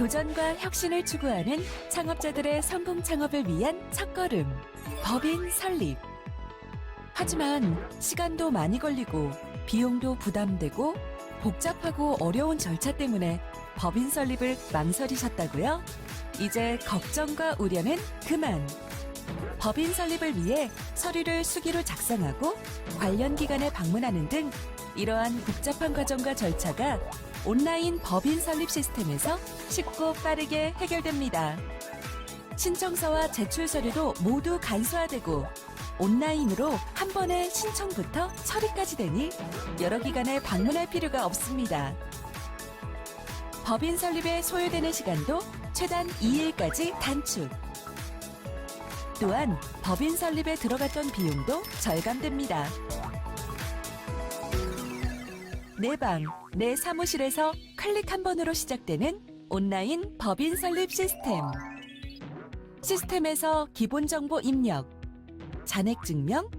도전과 혁신을 추구하는 창업자들의 성공 창업을 위한 첫걸음, 법인 설립. 하지만 시간도 많이 걸리고 비용도 부담되고 복잡하고 어려운 절차 때문에 법인 설립을 망설이셨다고요? 이제 걱정과 우려는 그만. 법인 설립을 위해 서류를 수기로 작성하고 관련 기관에 방문하는 등 이러한 복잡한 과정과 절차가 온라인 법인 설립 시스템에서 쉽고 빠르게 해결됩니다. 신청서와 제출 서류도 모두 간소화되고 온라인으로 한 번에 신청부터 처리까지 되니 여러 기관에 방문할 필요가 없습니다. 법인 설립에 소요되는 시간도 최단 2일까지 단축. 또한 법인 설립에 들어갔던 비용도 절감됩니다. 내 방, 내 사무실에서 클릭 한 번으로 시작되는 온라인 법인 설립 시스템. 시스템에서 기본 정보 입력, 잔액 증명,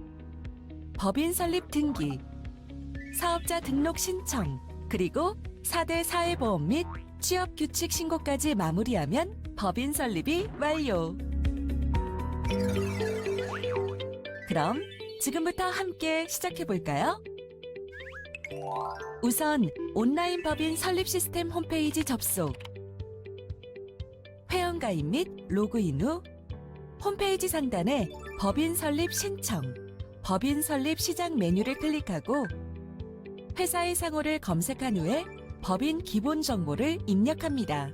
법인 설립 등기, 사업자 등록 신청, 그리고 4대 사회보험 및 취업규칙 신고까지 마무리하면 법인 설립이 완료. 그럼 지금부터 함께 시작해볼까요? 우선 온라인 법인 설립 시스템 홈페이지 접속, 회원가입 및 로그인 후 홈페이지 상단에 법인 설립 신청, 법인 설립 시작 메뉴를 클릭하고 회사의 상호를 검색한 후에 법인 기본 정보를 입력합니다.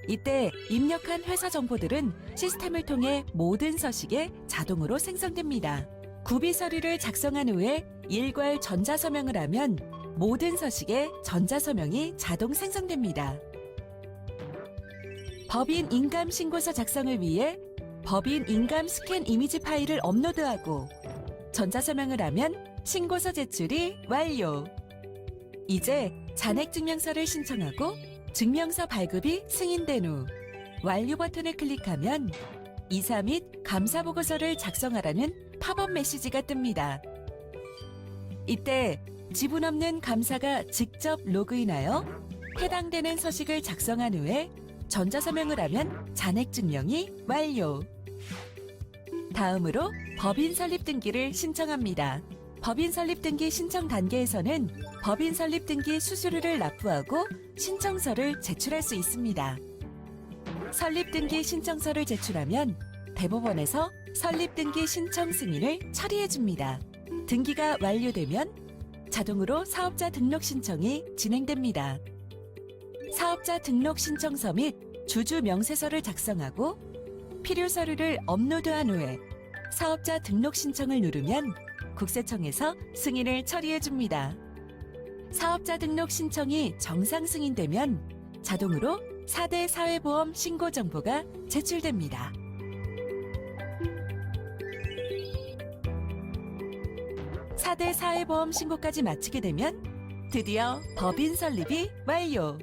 이때 입력한 회사 정보들은 시스템을 통해 모든 서식에 자동으로 생성됩니다. 구비 서류를 작성한 후에 일괄 전자서명을 하면 모든 서식에 전자서명이 자동 생성됩니다. 법인 인감 신고서 작성을 위해 법인 인감 스캔 이미지 파일을 업로드하고 전자서명을 하면 신고서 제출이 완료. 이제 잔액증명서를 신청하고 증명서 발급이 승인된 후 완료 버튼을 클릭하면 이사 및 감사 보고서를 작성하라는 팝업 메시지가 뜹니다. 이때 지분 없는 감사가 직접 로그인하여 해당되는 서식을 작성한 후에 전자서명을 하면 잔액증명이 완료. 다음으로 법인 설립 등기를 신청합니다. 법인 설립 등기 신청 단계에서는 법인 설립 등기 수수료를 납부하고 신청서를 제출할 수 있습니다. 설립 등기 신청서를 제출하면 대법원에서 설립 등기 신청 승인을 처리해 줍니다. 등기가 완료되면 자동으로 사업자 등록 신청이 진행됩니다. 사업자 등록 신청서 및 주주 명세서를 작성하고 필요 서류를 업로드한 후에 사업자 등록 신청을 누르면 국세청에서 승인을 처리해 줍니다. 사업자 등록 신청이 정상 승인되면 자동으로 4대 사회보험 신고 정보가 제출됩니다. (4대) 사회보험 신고까지 마치게 되면 드디어 법인 설립이 완료.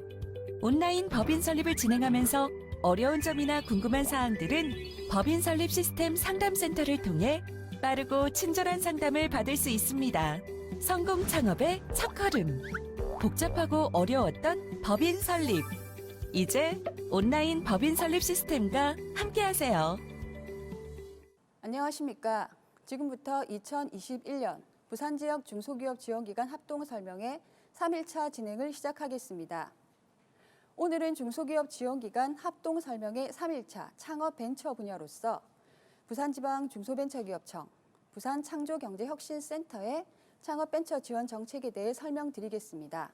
온라인 법인 설립을 진행하면서 어려운 점이나 궁금한 사항들은 법인 설립 시스템 상담센터를 통해 빠르고 친절한 상담을 받을 수 있습니다. 성공 창업의 첫걸음. 복잡하고 어려웠던 법인 설립. 이제 온라인 법인 설립 시스템과 함께하세요. 안녕하십니까. 지금부터 2021년 부산지역 중소기업 지원기관 합동 설명회 3일차 진행을 시작하겠습니다. 오늘은 중소기업 지원기관 합동 설명회 3일차 창업 벤처 분야로서 부산지방 중소벤처기업청, 부산창조경제혁신센터의 창업벤처 지원 정책에 대해 설명드리겠습니다.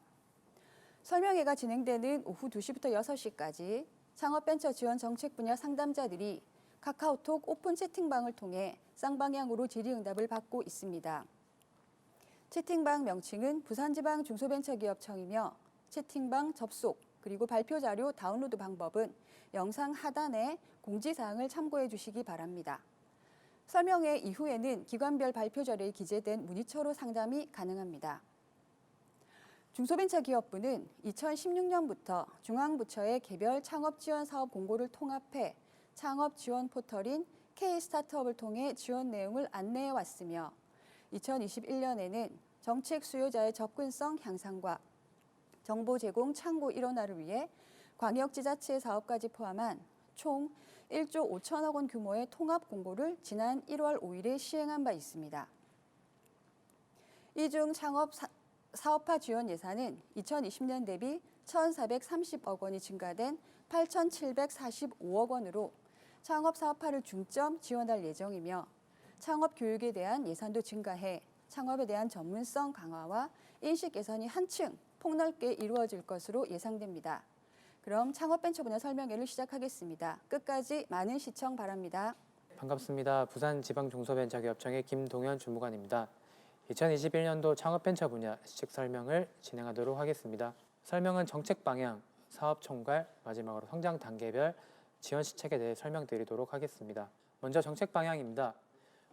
설명회가 진행되는 오후 2시부터 6시까지 창업벤처 지원 정책 분야 상담자들이 카카오톡 오픈 채팅방을 통해 쌍방향으로 질의응답을 받고 있습니다. 채팅방 명칭은 부산지방 중소벤처기업청이며 채팅방 접속 그리고 발표 자료 다운로드 방법은 영상 하단에 공지사항을 참고해 주시기 바랍니다. 설명회 이후에는 기관별 발표 자료에 기재된 문의처로 상담이 가능합니다. 중소벤처기업부는 2016년부터 중앙부처의 개별 창업지원사업 공고를 통합해 창업지원 포털인 K-스타트업을 통해 지원 내용을 안내해 왔으며 2021년에는 정책 수요자의 접근성 향상과 정보 제공 창구 일원화를 위해 광역지자체 사업까지 포함한 총 1조 5천억 원 규모의 통합 공고를 지난 1월 5일에 시행한 바 있습니다. 이 중 창업 사업화 지원 예산은 2020년 대비 1,430억 원이 증가된 8,745억 원으로 창업 사업화를 중점 지원할 예정이며 창업 교육에 대한 예산도 증가해 창업에 대한 전문성 강화와 인식 개선이 한층 폭넓게 이루어질 것으로 예상됩니다. 그럼 창업벤처 분야 설명회를 시작하겠습니다. 끝까지 많은 시청 바랍니다. 반갑습니다. 부산지방중소벤처기업청의 김동현 주무관입니다. 2021년도 창업벤처 분야 시책 설명을 진행하도록 하겠습니다. 설명은 정책 방향, 사업 총괄, 마지막으로 성장 단계별 지원 시책에 대해 설명드리도록 하겠습니다. 먼저 정책 방향입니다.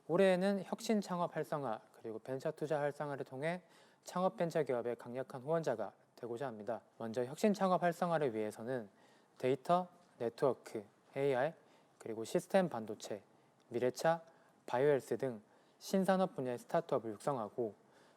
올해에는 혁신 창업 활성화 그리고 벤처 투자 활성화를 통해 창업 벤처 기업의 강력한 후원자가 되고자 합니다. 먼저 혁신 창업 활성화를 위해서는 데이터, 네트워크, AI, 그리고 시스템 반도체, 미래차, 바이오헬스 등 신산업 분야의 스타트업을 육성하고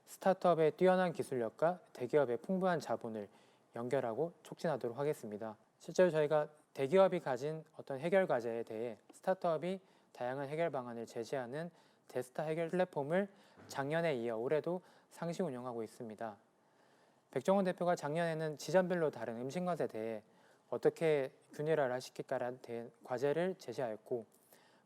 스타트업의 뛰어난 기술력과 대기업의 풍부한 자본을 연결하고 촉진하도록 하겠습니다. 실제로 저희가 대기업이 가진 어떤 해결 과제에 대해 스타트업이 다양한 해결 방안을 제시하는 데스타 해결 플랫폼을 작년에 이어 올해도 상시 운영하고 있습니다. 백종원 대표가 작년에는 지점별로 다른 음식맛에 대해 어떻게 균일화를 시킬까라는 과제를 제시하였고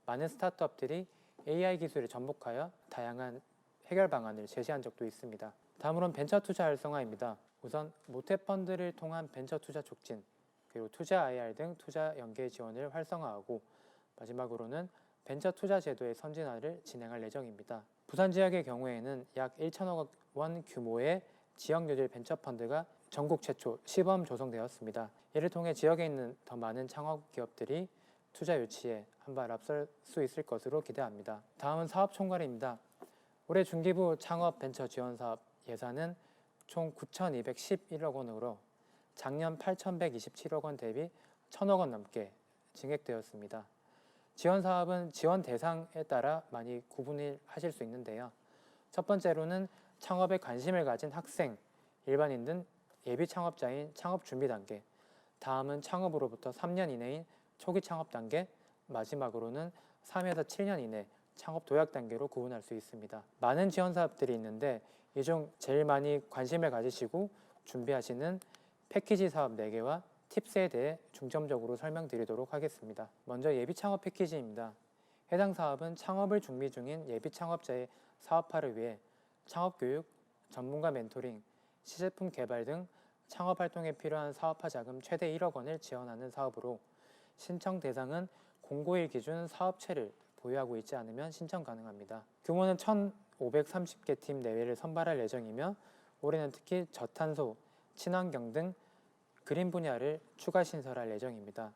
많은 스타트업들이 AI 기술에 접목하여 다양한 해결 방안을 제시한 적도 있습니다. 다음으로는 벤처 투자 활성화입니다. 우선 모태펀드를 통한 벤처 투자 촉진, 그리고 투자 IR 등 투자 연계 지원을 활성화하고 마지막으로는 벤처 투자 제도의 선진화를 진행할 예정입니다. 부산 지역의 경우에는 약 1천억 원 규모의 지역 뉴딜 벤처 펀드가 전국 최초 시범 조성되었습니다. 이를 통해 지역에 있는 더 많은 창업 기업들이 투자 유치에 한 발 앞설 수 있을 것으로 기대합니다. 다음은 사업 총괄입니다. 올해 중기부 창업 벤처 지원 사업 예산은 총 9,211억 원으로 작년 8,127억 원 대비 1,000억 원 넘게 증액되었습니다. 지원 사업은 지원 대상에 따라 많이 구분을 하실 수 있는데요. 첫 번째로는 창업에 관심을 가진 학생, 일반인 등 예비 창업자인 창업 준비 단계, 다음은 창업으로부터 3년 이내인 초기 창업 단계, 마지막으로는 3에서 7년 이내 창업 도약 단계로 구분할 수 있습니다. 많은 지원 사업들이 있는데 이 중 제일 많이 관심을 가지시고 준비하시는 패키지 사업 4개와 팁스에 대해 중점적으로 설명드리도록 하겠습니다. 먼저 예비 창업 패키지입니다. 해당 사업은 창업을 준비 중인 예비 창업자의 사업화를 위해 창업 교육, 전문가 멘토링, 시제품 개발 등 창업 활동에 필요한 사업화 자금 최대 1억 원을 지원하는 사업으로 신청 대상은 공고1 기준 사업체를 보유하고 있지 않으면 신청 가능합니다. 규모는 1,530개 팀 내외를 선발할 예정이며 올해는 특히 저탄소, 친환경 등 그린 분야를 추가 신설할 예정입니다.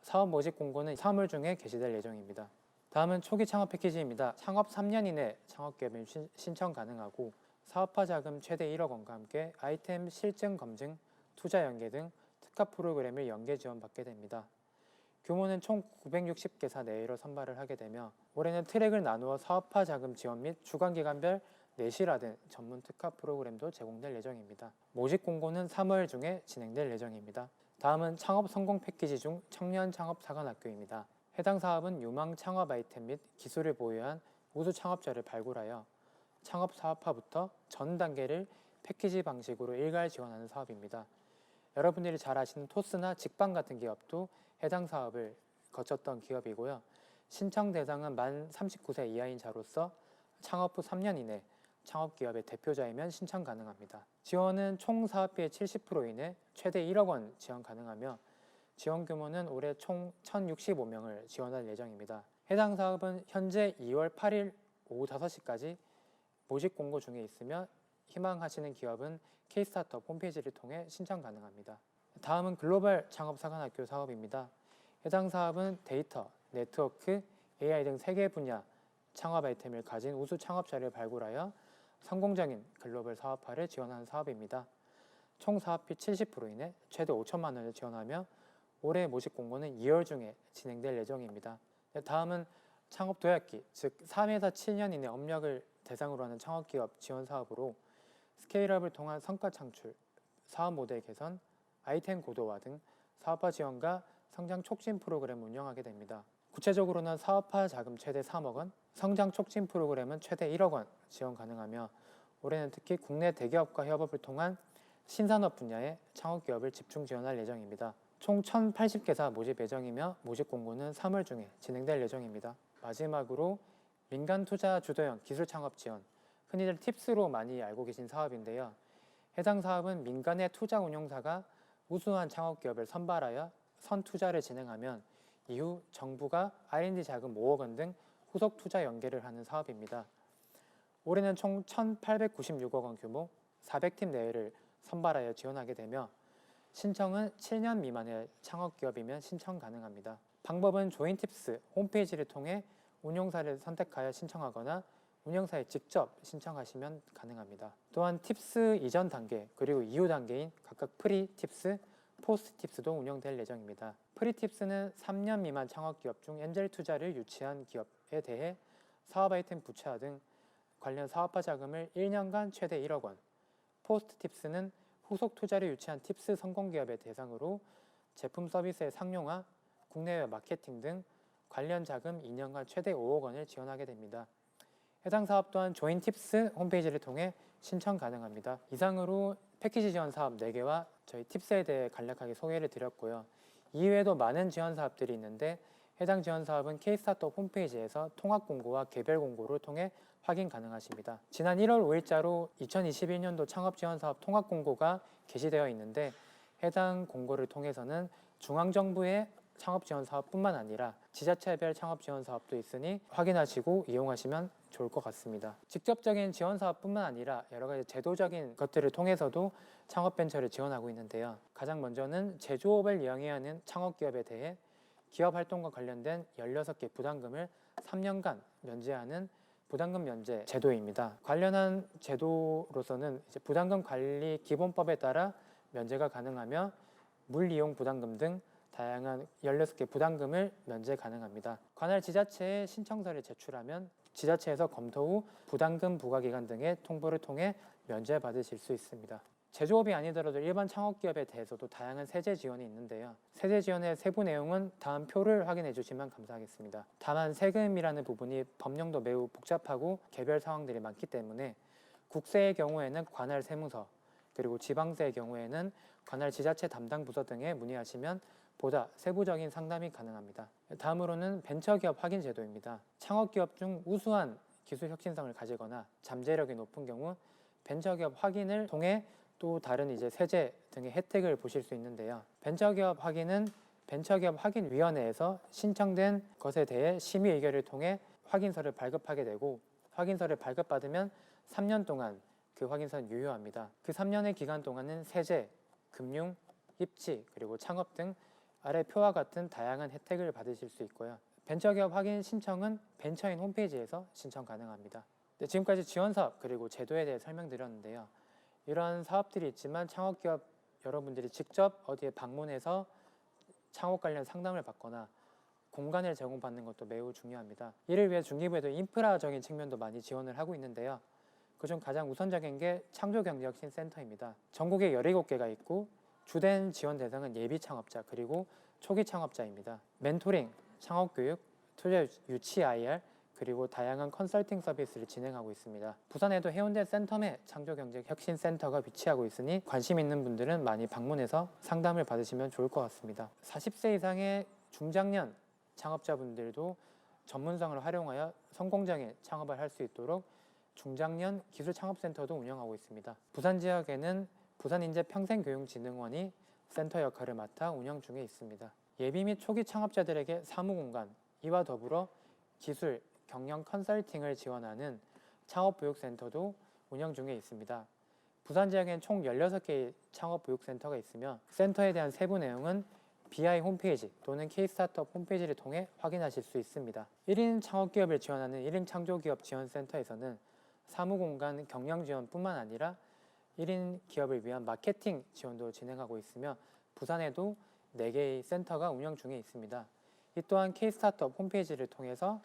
사업 모집 공고는 3월 중에 게시될 예정입니다. 다음은 초기 창업 패키지입니다. 창업 3년 이내 창업기업은 신청 가능하고 사업화 자금 최대 1억 원과 함께 아이템 실증 검증, 투자 연계 등 특화 프로그램을 연계 지원받게 됩니다. 규모는 총 960개사 내외로 선발을 하게 되며 올해는 트랙을 나누어 사업화 자금 지원 및 주간기간별 내실화 등 전문 특화 프로그램도 제공될 예정입니다. 모집 공고는 3월 중에 진행될 예정입니다. 다음은 창업 성공 패키지 중 청년 창업 사관학교입니다. 해당 사업은 유망 창업 아이템 및 기술을 보유한 우수 창업자를 발굴하여 창업 사업화부터 전 단계를 패키지 방식으로 일괄 지원하는 사업입니다. 여러분들이 잘 아시는 토스나 직방 같은 기업도 해당 사업을 거쳤던 기업이고요. 신청 대상은 만 39세 이하인 자로서 창업 후 3년 이내 창업기업의 대표자이면 신청 가능합니다. 지원은 총 사업비의 70% 이내 최대 1억 원 지원 가능하며 지원 규모는 올해 총 1,065명을 지원할 예정입니다. 해당 사업은 현재 2월 8일 오후 5시까지 모집 공고 중에 있으며 희망하시는 기업은 K-스타트업 홈페이지를 통해 신청 가능합니다. 다음은 글로벌 창업사관학교 사업입니다. 해당 사업은 데이터, 네트워크, AI 등 3개 분야 창업 아이템을 가진 우수 창업자를 발굴하여 성공적인 글로벌 사업화를 지원하는 사업입니다. 총 사업비 70% 이내 최대 5천만 원을 지원하며 올해 모집 공고는 2월 중에 진행될 예정입니다. 다음은 창업 도약기, 즉 3에서 7년 이내 업력을 대상으로 하는 창업기업 지원 사업으로 스케일업을 통한 성과 창출, 사업 모델 개선, 아이템 고도화 등 사업화 지원과 성장 촉진 프로그램을 운영하게 됩니다. 구체적으로는 사업화 자금 최대 3억 원, 성장 촉진 프로그램은 최대 1억 원 지원 가능하며 올해는 특히 국내 대기업과 협업을 통한 신산업 분야의 창업기업을 집중 지원할 예정입니다. 총 1,080개사 모집 예정이며 모집 공고는 3월 중에 진행될 예정입니다. 마지막으로 민간 투자 주도형 기술 창업 지원, 흔히들 팁스로 많이 알고 계신 사업인데요. 해당 사업은 민간의 투자 운용사가 우수한 창업기업을 선발하여 선투자를 진행하면 이후 정부가 R&D 자금 5억 원 등 후속 투자 연계를 하는 사업입니다. 올해는 총 1,896억 원 규모 400팀 내외를 선발하여 지원하게 되며 신청은 7년 미만의 창업기업이면 신청 가능합니다. 방법은 조인팁스 홈페이지를 통해 운용사를 선택하여 신청하거나 운영사에 직접 신청하시면 가능합니다. 또한 팁스 이전 단계 그리고 이후 단계인 각각 프리 팁스, 포스트 팁스도 운영될 예정입니다. 프리 팁스는 3년 미만 창업기업 중 엔젤 투자를 유치한 기업에 대해 사업 아이템 부채화 등 관련 사업화 자금을 1년간 최대 1억 원, 포스트 팁스는 후속 투자를 유치한 팁스 성공기업의 대상으로 제품 서비스의 상용화, 국내외 마케팅 등 관련 자금 2년간 최대 5억 원을 지원하게 됩니다. 해당 사업 또한 조인팁스 홈페이지를 통해 신청 가능합니다. 이상으로 패키지 지원 사업 4개와 저희 팁스에 대해 간략하게 소개를 드렸고요. 이외에도 많은 지원 사업들이 있는데 해당 지원 사업은 K-스타트업 홈페이지에서 통합 공고와 개별 공고를 통해 확인 가능하십니다. 지난 1월 5일자로 2021년도 창업 지원 사업 통합 공고가 게시되어 있는데 해당 공고를 통해서는 중앙정부의 창업 지원 사업뿐만 아니라 지자체별 창업 지원 사업도 있으니 확인하시고 이용하시면 좋을 것 같습니다. 직접적인 지원 사업뿐만 아니라 여러 가지 제도적인 것들을 통해서도 창업 벤처를 지원하고 있는데요. 가장 먼저는 제조업을 이용해야 하는 창업기업에 대해 기업 활동과 관련된 16개 부담금을 3년간 면제하는 부담금 면제 제도입니다. 관련한 제도로서는 부담금 관리 기본법에 따라 면제가 가능하며 물이용 부담금 등 다양한 16개 부담금을 면제 가능합니다. 관할 지자체에 신청서를 제출하면 지자체에서 검토 후 부담금 부과기간 등의 통보를 통해 면제받으실 수 있습니다. 제조업이 아니더라도 일반 창업기업에 대해서도 다양한 세제 지원이 있는데요. 세제 지원의 세부 내용은 다음 표를 확인해 주시면 감사하겠습니다. 다만 세금이라는 부분이 법령도 매우 복잡하고 개별 상황들이 많기 때문에 국세의 경우에는 관할 세무서, 그리고 지방세의 경우에는 관할 지자체 담당 부서 등에 문의하시면 보다 세부적인 상담이 가능합니다. 다음으로는 벤처기업 확인 제도입니다. 창업기업 중 우수한 기술 혁신성을 가지거나 잠재력이 높은 경우 벤처기업 확인을 통해 또 다른 세제 등의 혜택을 보실 수 있는데요. 벤처기업 확인은 벤처기업 확인위원회에서 신청된 것에 대해 심의 의결을 통해 확인서를 발급하게 되고 확인서를 발급받으면 3년 동안 그 확인서는 유효합니다. 그 3년의 기간 동안은 세제, 금융, 입지, 그리고 창업 등 아래 표와 같은 다양한 혜택을 받으실 수 있고요. 벤처기업 확인 신청은 벤처인 홈페이지에서 신청 가능합니다. 지금까지 지원사업 그리고 제도에 대해 설명드렸는데요. 이러한 사업들이 있지만 창업기업 여러분들이 직접 어디에 방문해서 창업 관련 상담을 받거나 공간을 제공받는 것도 매우 중요합니다. 이를 위해 중기부에도 인프라적인 측면도 많이 지원을 하고 있는데요. 그중 가장 우선적인 게 창조경제혁신센터입니다. 전국에 17개가 있고 주된 지원 대상은 예비 창업자 그리고 초기 창업자입니다. 멘토링, 창업교육, 투자 유치 IR 그리고 다양한 컨설팅 서비스를 진행하고 있습니다. 부산에도 해운대 센텀에 창조경제혁신센터가 위치하고 있으니 관심 있는 분들은 많이 방문해서 상담을 받으시면 좋을 것 같습니다. 40세 이상의 중장년 창업자분들도 전문성을 활용하여 성공적인 창업을 할 수 있도록 중장년 기술창업센터도 운영하고 있습니다. 부산 지역에는 부산인재평생교육진흥원이 센터 역할을 맡아 운영 중에 있습니다. 예비 및 초기 창업자들에게 사무공간, 이와 더불어 기술, 경영 컨설팅을 지원하는 창업보육센터도 운영 중에 있습니다. 부산 지역엔 총 16개의 창업보육센터가 있으며 센터에 대한 세부 내용은 BI 홈페이지 또는 K-스타트업 홈페이지를 통해 확인하실 수 있습니다. 1인 창업기업을 지원하는 1인 창조기업 지원센터에서는 사무공간 경영 지원뿐만 아니라 1인 기업을 위한 마케팅 지원도 진행하고 있으며 부산에도 4개의 센터가 운영 중에 있습니다. 이 또한 K-스타트업 홈페이지를 통해서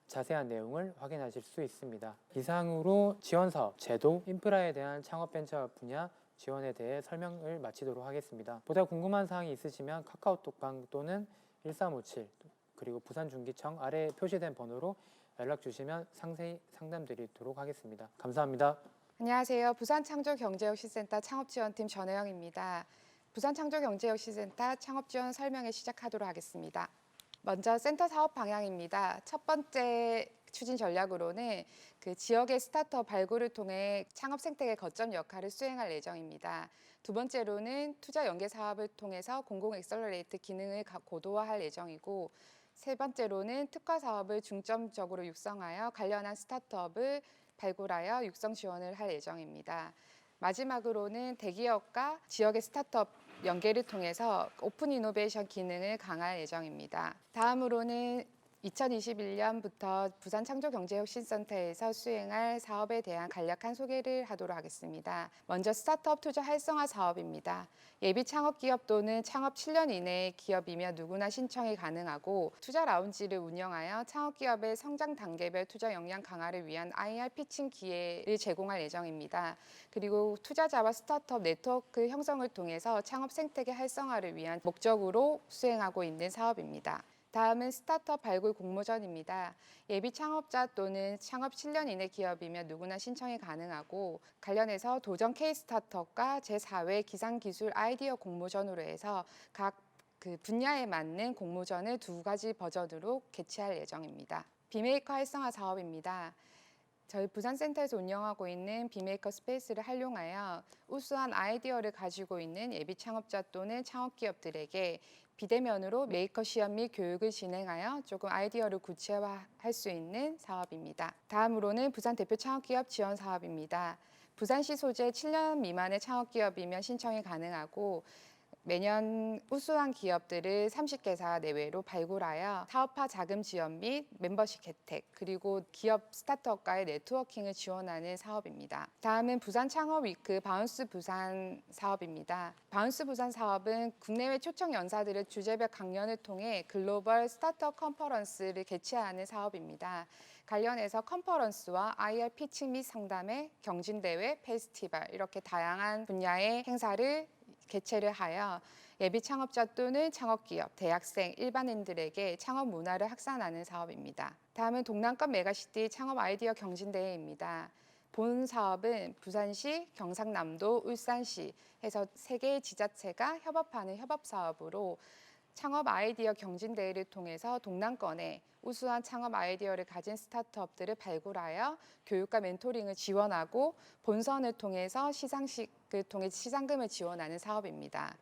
자세한 내용을 확인하실 수 있습니다. 이상으로 지원사업, 제도, 인프라에 대한 창업벤처 분야 지원에 대해 설명을 마치도록 하겠습니다. 보다 궁금한 사항이 있으시면 카카오톡방 또는 1357 그리고 부산중기청 아래에 표시된 번호로 연락 주시면 상세히 상담드리도록 하겠습니다. 감사합니다. 안녕하세요. 부산창조경제혁신센터 창업지원팀 전혜영입니다. 부산창조경제혁신센터 창업지원 설명회 시작하도록 하겠습니다. 먼저 센터 사업 방향입니다. 첫 번째 추진 전략으로는 그 지역의 스타트업 발굴을 통해 창업 생태계 거점 역할을 수행할 예정입니다. 두 번째로는 투자 연계 사업을 통해서 공공 엑셀러레이트 기능을 고도화할 예정이고, 세 번째로는 특화 사업을 중점적으로 육성하여 관련한 스타트업을 발굴하여 육성 지원을 할 예정입니다. 마지막으로는 대기업과 지역의 스타트업 연계를 통해서 오픈 이노베이션 기능을 강화할 예정입니다. 다음으로는 2021년부터 부산창조경제혁신센터에서 수행할 사업에 대한 간략한 소개를 하도록 하겠습니다. 먼저 스타트업 투자 활성화 사업입니다. 예비 창업 기업 또는 창업 7년 이내의 기업이면 누구나 신청이 가능하고, 투자 라운지를 운영하여 창업 기업의 성장 단계별 투자 역량 강화를 위한 IR 피칭 기회를 제공할 예정입니다. 그리고 투자자와 스타트업 네트워크 형성을 통해서 창업 생태계 활성화를 위한 목적으로 수행하고 있는 사업입니다. 다음은 스타트업 발굴 공모전입니다. 예비 창업자 또는 창업 7년 이내 기업이면 누구나 신청이 가능하고, 관련해서 도전 K 스타트업과 제4회 기상기술 아이디어 공모전으로 해서 각 그 분야에 맞는 공모전을 2가지 버전으로 개최할 예정입니다. 비메이커 활성화 사업입니다. 저희 부산센터에서 운영하고 있는 비메이커 스페이스를 활용하여 우수한 아이디어를 가지고 있는 예비 창업자 또는 창업기업들에게 비대면으로 메이커 시험 및 교육을 진행하여 조금 아이디어를 구체화할 수 있는 사업입니다. 다음으로는 부산 대표 창업기업 지원 사업입니다. 부산시 소재 7년 미만의 창업기업이면 신청이 가능하고, 매년 우수한 기업들을 30개사 내외로 발굴하여 사업화 자금 지원 및 멤버십 혜택, 그리고 기업 스타트업과의 네트워킹을 지원하는 사업입니다. 다음은 부산 창업 위크 바운스 부산 사업입니다. 바운스 부산 사업은 국내외 초청 연사들의 주제별 강연을 통해 글로벌 스타트업 컨퍼런스를 개최하는 사업입니다. 관련해서 컨퍼런스와 IR 피칭 및 상담회, 경진대회, 페스티벌 이렇게 다양한 분야의 행사를 개최를 하여 예비 창업자 또는 창업기업, 대학생, 일반인들에게 창업 문화를 확산하는 사업입니다. 다음은 동남권 메가시티 창업 아이디어 경진대회입니다. 본 사업은 부산시, 경상남도, 울산시 해서 3개의 지자체가 협업하는 협업사업으로 창업 아이디어 경진대회를 통해서 동남권에 우수한 창업 아이디어를 가진 스타트업들을 발굴하여 교육과 멘토링을 지원하고, 본선을 통해서 시상식을 통해 시상금을 지원하는 사업입니다.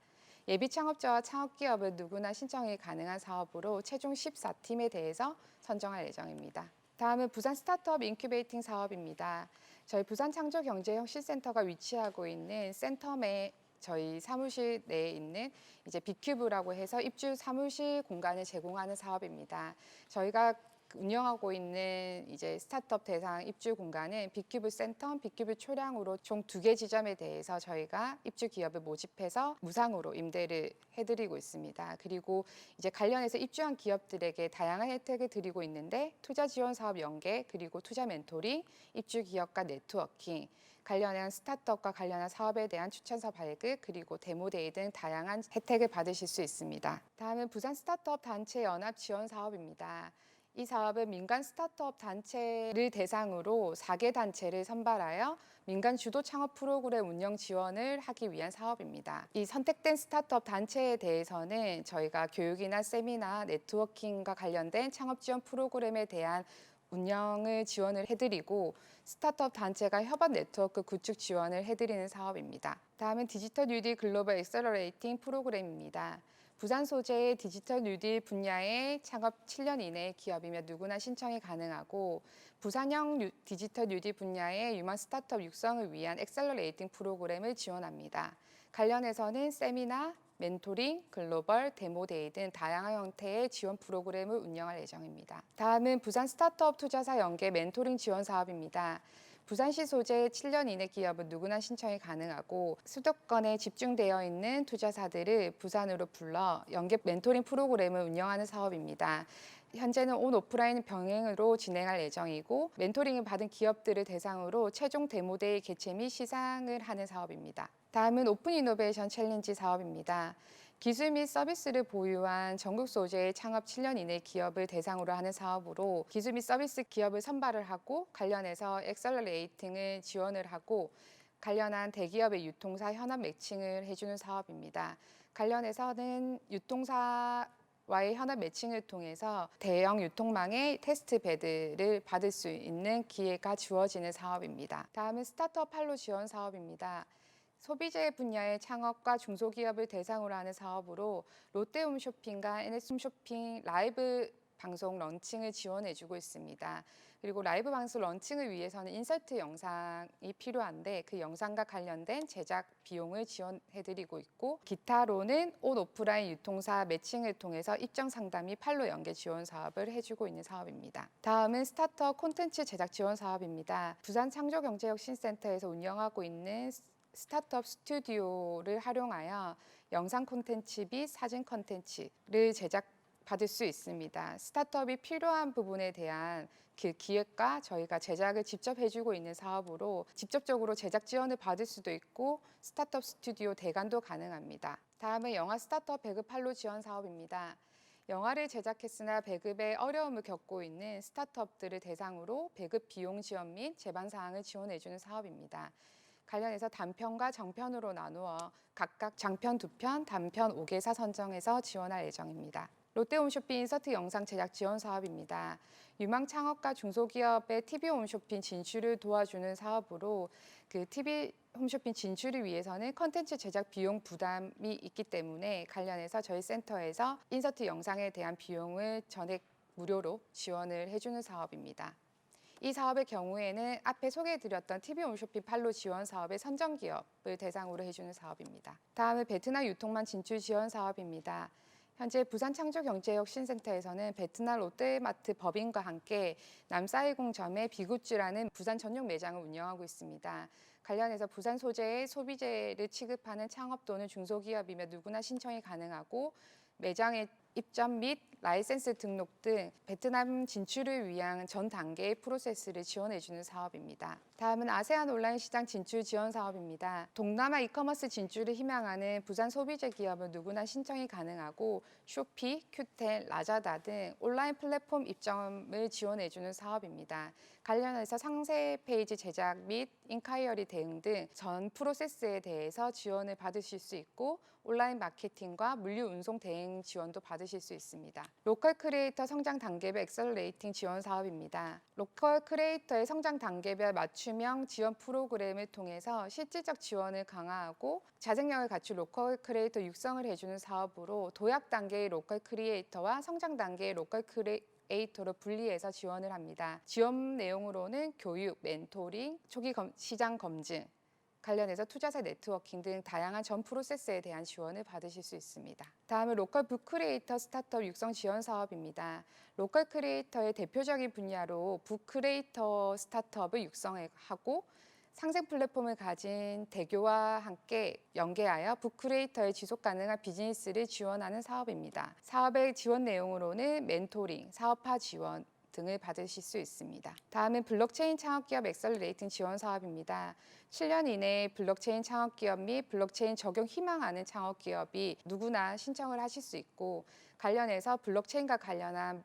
예비 창업자와 창업기업은 누구나 신청이 가능한 사업으로 최종 14팀에 대해서 선정할 예정입니다. 다음은 부산 스타트업 인큐베이팅 사업입니다. 저희 부산창조경제혁신센터가 위치하고 있는 센텀에 저희 사무실 내에 있는 이제 빅큐브라고 해서 입주 사무실 공간을 제공하는 사업입니다. 저희가 운영하고 있는 이제 스타트업 대상 입주 공간은 빅큐브 센텀, 빅큐브 초량으로 총 2개 지점에 대해서 저희가 입주 기업을 모집해서 무상으로 임대를 해드리고 있습니다. 그리고 이제 관련해서 입주한 기업들에게 다양한 혜택을 드리고 있는데, 투자 지원 사업 연계, 그리고 투자 멘토링, 입주 기업과 네트워킹, 관련한 스타트업과 관련한 사업에 대한 추천서 발급, 그리고 데모데이 등 다양한 혜택을 받으실 수 있습니다. 다음은 부산 스타트업 단체 연합 지원 사업입니다. 이 사업은 민간 스타트업 단체를 대상으로 4개 단체를 선발하여 민간 주도 창업 프로그램 운영 지원을 하기 위한 사업입니다. 이 선택된 스타트업 단체에 대해서는 저희가 교육이나 세미나, 네트워킹과 관련된 창업 지원 프로그램에 대한 운영을 지원을 해드리고, 스타트업 단체가 협업 네트워크 구축 지원을 해드리는 사업입니다. 다음은 디지털 뉴딜 글로벌 엑셀러레이팅 프로그램입니다. 부산 소재의 디지털 뉴딜 분야의 창업 7년 이내의 기업이면 누구나 신청이 가능하고, 부산형 디지털 뉴딜 분야의 유망 스타트업 육성을 위한 엑셀러레이팅 프로그램을 지원합니다. 관련해서는 세미나, 멘토링, 글로벌, 데모데이 등 다양한 형태의 지원 프로그램을 운영할 예정입니다. 다음은 부산 스타트업 투자사 연계 멘토링 지원 사업입니다. 부산시 소재 7년 이내 기업은 누구나 신청이 가능하고 수도권에 집중되어 있는 투자사들을 부산으로 불러 연계 멘토링 프로그램을 운영하는 사업입니다. 현재는 온 오프라인 병행으로 진행할 예정이고 멘토링을 받은 기업들을 대상으로 최종 데모데이 개최 및 시상을 하는 사업입니다. 다음은 오픈 이노베이션 챌린지 사업입니다. 기술 및 서비스를 보유한 전국 소재의 창업 7년 이내 기업을 대상으로 하는 사업으로 기술 및 서비스 기업을 선발을 하고 관련해서 엑셀러레이팅을 지원을 하고 관련한 대기업의 유통사 현업 매칭을 해주는 사업입니다. 관련해서는 유통사와의 현업 매칭을 통해서 대형 유통망의 테스트 베드를 받을 수 있는 기회가 주어지는 사업입니다. 다음은 스타트업 판로 지원 사업입니다. 소비재 분야의 창업과 중소기업을 대상으로 하는 사업으로 롯데홈쇼핑과 NS홈쇼핑 라이브 방송 런칭을 지원해주고 있습니다. 그리고 라이브 방송 런칭을 위해서는 인서트 영상이 필요한데 그 영상과 관련된 제작 비용을 지원해드리고 있고 기타로는 온 오프라인 유통사 매칭을 통해서 입점 상담 및 판로 연계 지원 사업을 해주고 있는 사업입니다. 다음은 스타트업 콘텐츠 제작 지원 사업입니다. 부산 창조경제혁신센터에서 운영하고 있는 스타트업 스튜디오를 활용하여 영상 콘텐츠 및 사진 콘텐츠를 제작받을 수 있습니다. 스타트업이 필요한 부분에 대한 그 기획과 저희가 제작을 직접 해주고 있는 사업으로 직접적으로 제작 지원을 받을 수도 있고 스타트업 스튜디오 대관도 가능합니다. 다음은 영화 스타트업 배급 판로 지원 사업입니다. 영화를 제작했으나 배급에 어려움을 겪고 있는 스타트업들을 대상으로 배급 비용 지원 및 제반 사항을 지원해주는 사업입니다. 관련해서 단편과 정편으로 나누어 각각 장편 2편, 단편 5개사 선정해서 지원할 예정입니다. 롯데홈쇼핑 인서트 영상 제작 지원 사업입니다. 유망 창업과 중소기업의 TV 홈쇼핑 진출을 도와주는 사업으로 그 TV 홈쇼핑 진출을 위해서는 컨텐츠 제작 비용 부담이 있기 때문에 관련해서 저희 센터에서 인서트 영상에 대한 비용을 전액 무료로 지원을 해주는 사업입니다. 이 사업의 경우에는 앞에 소개해드렸던 TV 홈쇼핑 판로 지원 사업의 선정 기업을 대상으로 해주는 사업입니다. 다음은 베트남 유통망 진출 지원 사업입니다. 현재 부산창조경제혁신센터에서는 베트남 롯데마트 법인과 함께 남사이공점의 비굿즈라는 부산 전용 매장을 운영하고 있습니다. 관련해서 부산 소재의 소비재를 취급하는 창업 또는 중소기업이며 누구나 신청이 가능하고 매장의 입점 및 라이센스 등록 등 베트남 진출을 위한 전 단계의 프로세스를 지원해주는 사업입니다. 다음은 아세안 온라인 시장 진출 지원 사업입니다. 동남아 이커머스 진출을 희망하는 부산 소비재 기업은 누구나 신청이 가능하고 쇼피, 큐텐, 라자다 등 온라인 플랫폼 입점을 지원해주는 사업입니다. 관련해서 상세 페이지 제작 및 인콰이어리 대응 등 전 프로세스에 대해서 지원을 받으실 수 있고 온라인 마케팅과 물류 운송 대행 지원도 받으실 수 있습니다. 로컬 크리에이터 성장 단계별 엑셀러레이팅 지원 사업입니다. 로컬 크리에이터의 성장 단계별 맞춤형 지원 프로그램을 통해서 실질적 지원을 강화하고 자생력을 갖춘 로컬 크리에이터 육성을 해주는 사업으로 도약 단계의 로컬 크리에이터와 성장 단계의 로컬 크리에이터로 분리해서 지원을 합니다. 지원 내용으로는 교육, 멘토링, 초기 시장 검증, 관련해서 투자사 네트워킹 등 다양한 전 프로세스에 대한 지원을 받으실 수 있습니다. 다음은 로컬 북크리에이터 스타트업 육성 지원 사업입니다. 로컬 크리에이터의 대표적인 분야로 북크리에이터 스타트업을 육성하고 상생 플랫폼을 가진 대교와 함께 연계하여 북크리에이터의 지속 가능한 비즈니스를 지원하는 사업입니다. 사업의 지원 내용으로는 멘토링, 사업화 지원 등을 받으실 수 있습니다. 다음은 블록체인 창업기업 엑셀러레이팅 지원 사업입니다. 7년 이내에 블록체인 창업기업 및 블록체인 적용 희망하는 창업기업이 누구나 신청을 하실 수 있고 관련해서 블록체인과 관련한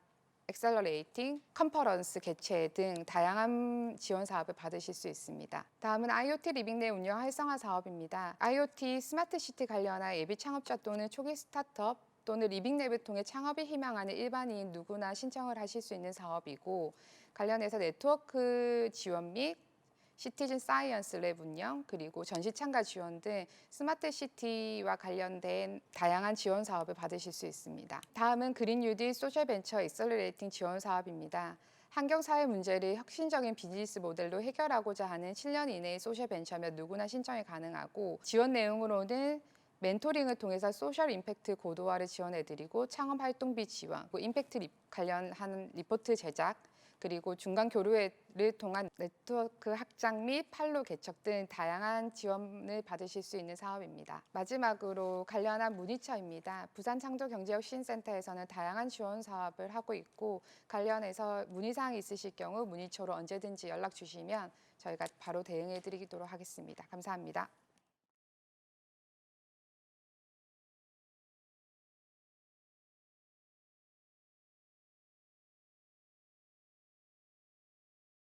엑셀러레이팅, 컨퍼런스 개최 등 다양한 지원 사업을 받으실 수 있습니다. 다음은 IoT 리빙 내 운영 활성화 사업입니다. IoT 스마트시티 관련한 예비 창업자 또는 초기 스타트업 또는 리빙랩을 통해 창업을 희망하는 일반인 누구나 신청을 하실 수 있는 사업이고 관련해서 네트워크 지원 및 시티즌 사이언스 랩 운영 그리고 전시 참가 지원 등 스마트 시티와 관련된 다양한 지원 사업을 받으실 수 있습니다. 다음은 그린 뉴딜 소셜 벤처 엑셀러레이팅 지원 사업입니다. 환경 사회 문제를 혁신적인 비즈니스 모델로 해결하고자 하는 7년 이내의 소셜 벤처면 누구나 신청이 가능하고 지원 내용으로는 멘토링을 통해서 소셜 임팩트 고도화를 지원해드리고 창업 활동비 지원, 임팩트 관련한 리포트 제작, 그리고 중간 교류를 통한 네트워크 확장 및 판로 개척 등 다양한 지원을 받으실 수 있는 사업입니다. 마지막으로 관련한 문의처입니다. 부산창조경제혁신센터에서는 다양한 지원 사업을 하고 있고 관련해서 문의사항이 있으실 경우 문의처로 언제든지 연락 주시면 저희가 바로 대응해 드리도록 하겠습니다. 감사합니다.